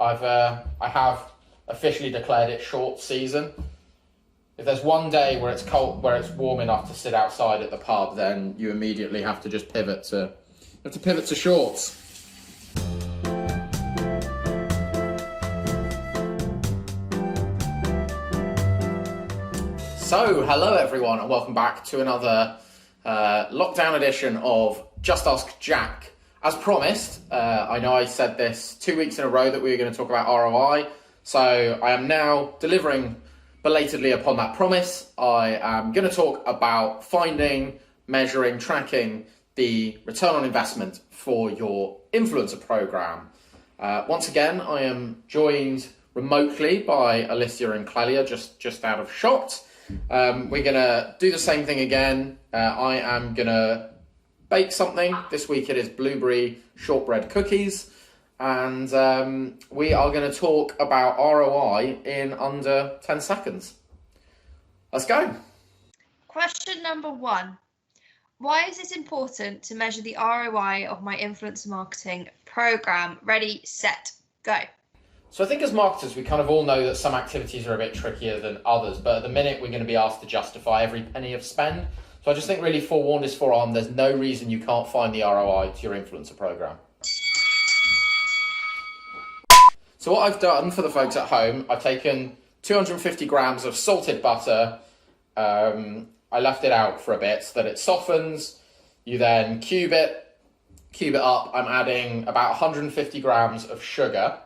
I have officially declared it short season. If there's one day where it's cold, where it's warm enough to sit outside at the pub, then you immediately have to just pivot to shorts. So, hello everyone, and welcome back to another lockdown edition of Just Ask Jack. As promised, I know I said this 2 weeks in a row that we were going to talk about ROI, so I am now delivering belatedly upon that promise. I am going to talk about finding, measuring, tracking the return on investment for your influencer program. Once again, I am joined remotely by Alicia and Clelia, just out of shot. We're going to do the same thing again. I am going to bake something. This week it is blueberry shortbread cookies. And we are going to talk about ROI in under 10 seconds. Let's go. Question number 1. Why is it important to measure the ROI of my influencer marketing program? Ready, set, go. So I think as marketers, we kind of all know that some activities are a bit trickier than others, but at the minute we're going to be asked to justify every penny of spend. So I just think really forewarned is forearmed. There's no reason you can't find the ROI to your influencer program. So what I've done for the folks at home, I've taken 250 grams of salted butter. I left it out for a bit so that it softens. You then cube it up. I'm adding about 150 grams of sugar.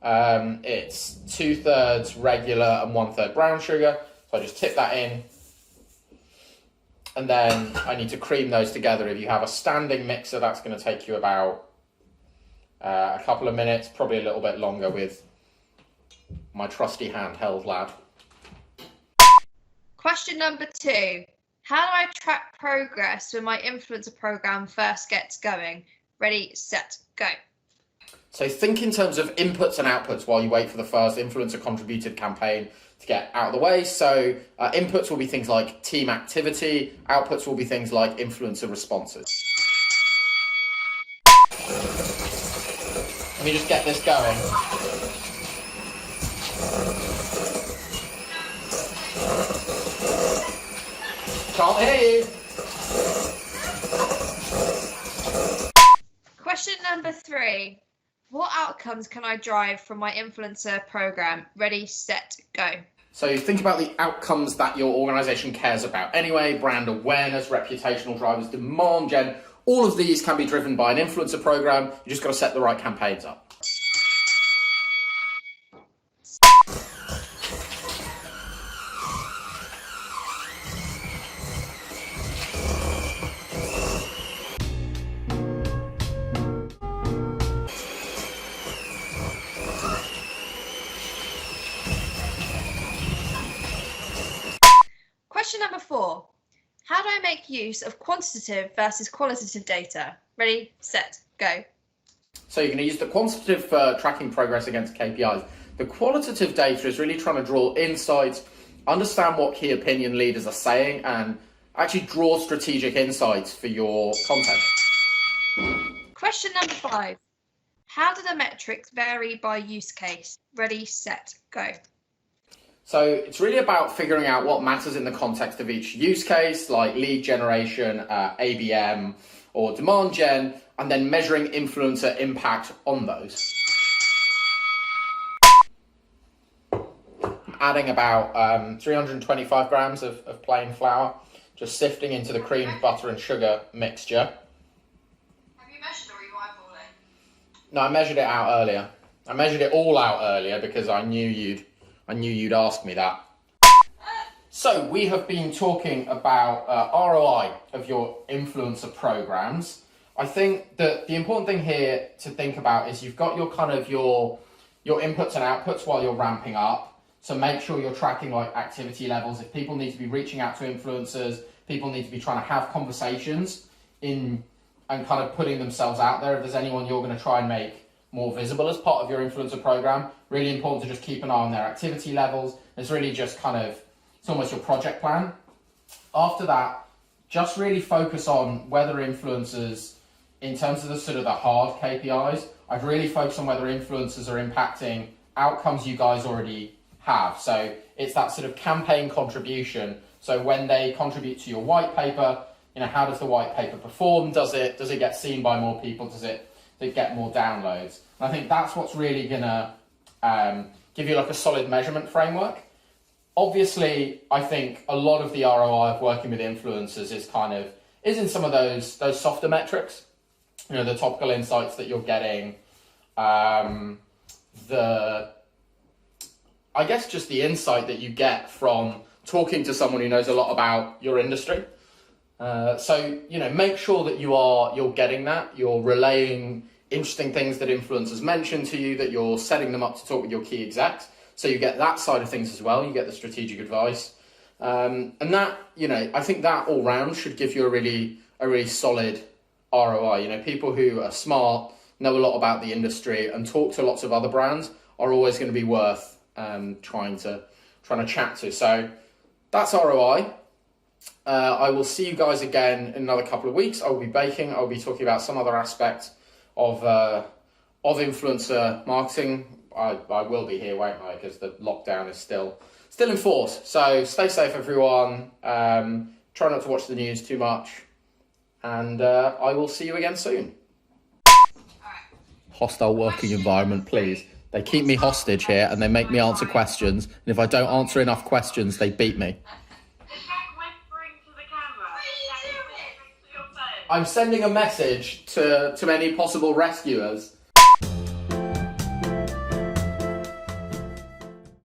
It's 2/3 regular and 1/3 brown sugar. So I just tip that in. And then I need to cream those together. If you have a standing mixer, that's going to take you about a couple of minutes, probably a little bit longer with my trusty handheld lad. Question number 2. How do I track progress when my influencer program first gets going? Ready, set, go. So think in terms of inputs and outputs while you wait for the first influencer contributed campaign to get out of the way. So inputs will be things like team activity, outputs will be things like influencer responses. Let me just get this going. Can't hear you. Question number 3. What outcomes can I drive from my influencer program? Ready, set, go. So think about the outcomes that your organization cares about. Anyway, brand awareness, reputational drivers, demand gen, all of these can be driven by an influencer program. You just got to set the right campaigns up. Question number 4. How do I make use of quantitative versus qualitative data? Ready, set, go. So you're going to use the quantitative for tracking progress against KPIs. The qualitative data is really trying to draw insights, understand what key opinion leaders are saying, and actually draw strategic insights for your content. Question number 5. How do the metrics vary by use case? Ready, set, go. So it's really about figuring out what matters in the context of each use case, like lead generation, ABM, or demand gen, and then measuring influencer impact on those. Adding about 325 grams of plain flour, just sifting into the cream, butter and sugar mixture. Have you measured or are you eyeballing? No, I measured it out earlier. I measured it all out earlier because I knew you'd ask me that. So we have been talking about ROI of your influencer programs. I think that the important thing here to think about is you've got your inputs and outputs while you're ramping up. So make sure you're tracking like activity levels. If people need to be reaching out to influencers, people need to be trying to have conversations and kind of putting themselves out there. If there's anyone you're going to try and make more visible as part of your influencer program, really important to just keep an eye on their activity levels. It's really just it's almost your project plan. After that, just really focus on whether influencers, in terms of the hard KPIs, I'd really focus on whether influencers are impacting outcomes you guys already have. So it's that sort of campaign contribution. So when they contribute to your white paper, how does the white paper perform? Does it get seen by more people? Does it get more downloads? And I think that's what's really gonna give you like a solid measurement framework. Obviously, I think a lot of the ROI of working with influencers is in some of those softer metrics. The topical insights that you're getting, just the insight that you get from talking to someone who knows a lot about your industry. So make sure that you're getting that, you're relaying interesting things that influencers mention to you, that you're setting them up to talk with your key execs. So you get that side of things as well. You get the strategic advice, and that I think that all round should give you a really solid ROI. People who are smart, know a lot about the industry, and talk to lots of other brands are always going to be worth trying to chat to. So that's ROI. I will see you guys again in another couple of weeks. I will be baking. I'll be talking about some other aspect of influencer marketing. I will be here, won't I? Because the lockdown is still in force. So stay safe, everyone. Try not to watch the news too much. And I will see you again soon. Hostile working environment, please. They keep me hostage here and they make me answer questions. And if I don't answer enough questions, they beat me. I'm sending a message to any possible rescuers